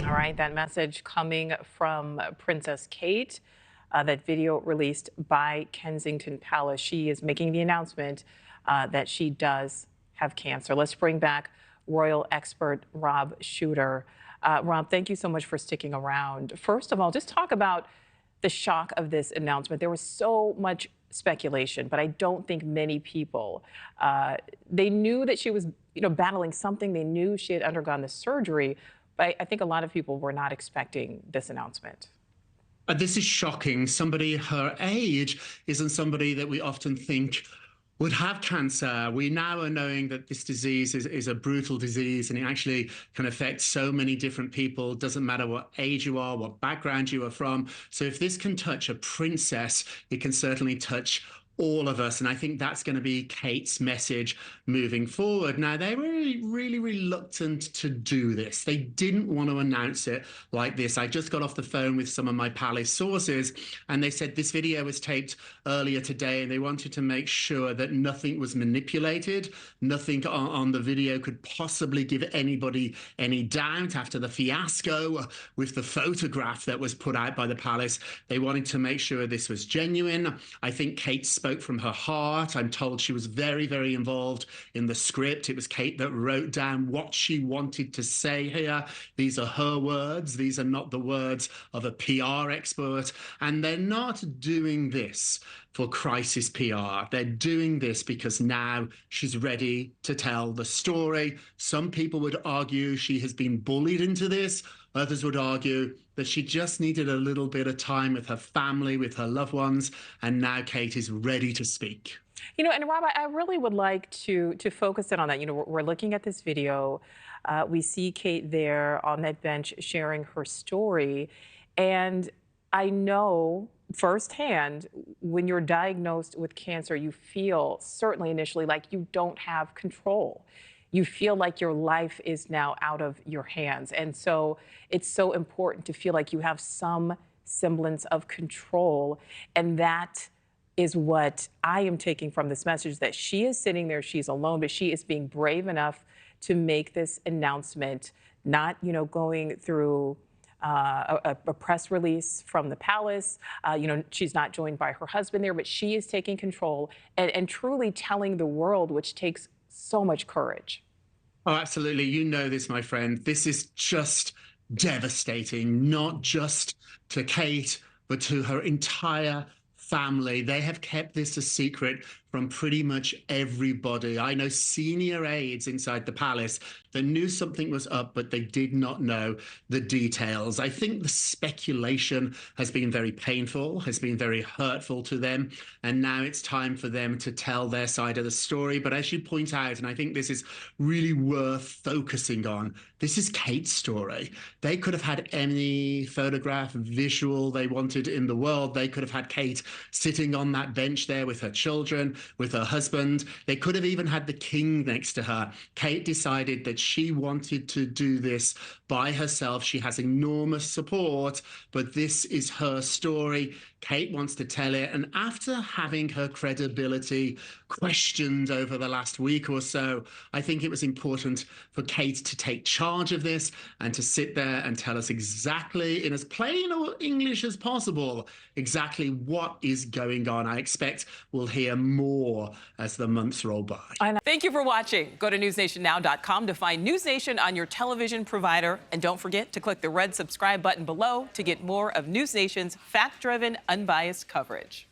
All right, that message coming from Princess Kate, that video released by Kensington Palace. She is making the announcement that she does have cancer. Let's bring back royal expert Rob Shooter. Rob, thank you so much for sticking around. First of all, just talk about the shock of this announcement. There was so much speculation, but I don't think many people, they knew that she was, battling something. They knew she had undergone the surgery, but I think a lot of people were not expecting this announcement. This is shocking. Somebody her age isn't somebody that we often think would have cancer. We now are knowing that this disease is a brutal disease, and it actually can affect so many different people. Doesn't matter what age you are, what background you are from. So if this can touch a princess, it can certainly touch all of us. And I think that's going to be Kate's message moving forward. Now, they were really reluctant to do this. They didn't want to announce it like this. I just got off the phone with some of my palace sources, and they said this video was taped earlier today, and they wanted to make sure that nothing was manipulated. Nothing on the video could possibly give anybody any doubt after the fiasco with the photograph that was put out by the palace. They wanted to make sure this was genuine. I think Kate spoke from her heart. I'm told she was very involved in the script. It was Kate that wrote down what she wanted to say here. These are her words. These are not the words of a PR expert. And they're not doing this for crisis PR. They're doing this because now she's ready to tell the story. Some people would argue she has been bullied into this. Others would argue that she just needed a little bit of time with her family, with her loved ones, and now Kate is ready to speak. And Rob, I really would like to focus in on that. We're looking at this video. We see Kate there on that bench sharing her story. And I know firsthand, when you're diagnosed with cancer, you feel certainly initially like you don't have control. You feel like your life is now out of your hands. And so it's so important to feel like you have some semblance of control. And that is what I am taking from this message, that she is sitting there, she's alone, but she is being brave enough to make this announcement, not, going through a press release from the palace. She's not joined by her husband there, but she is taking control and truly telling the world, which takes so much courage. Oh, absolutely. You know this, my friend. This is just devastating, not just to Kate, but to her entire family. They have kept this a secret from pretty much everybody. I know senior aides inside the palace that knew something was up, but they did not know the details. I think the speculation has been very painful, has been very hurtful to them, and now it's time for them to tell their side of the story. But as you point out, and I think this is really worth focusing on, this is Kate's story. They could have had any photograph, visual they wanted in the world. They could have had Kate sitting on that bench there with her children, with her husband. They could have even had the king next to her. Kate decided that she wanted to do this by herself. She has enormous support, but this is her story. Kate wants to tell it. And after having her credibility questioned over the last week or so, I think it was important for Kate to take charge of this and to sit there and tell us exactly, in as plain English as possible, exactly what is going on. I expect we'll hear more as the months roll by. Thank you for watching. Go to newsnationnow.com to find News Nation on your television provider. And don't forget to click the red subscribe button below to get more of News Nation's fact-driven, unbiased coverage.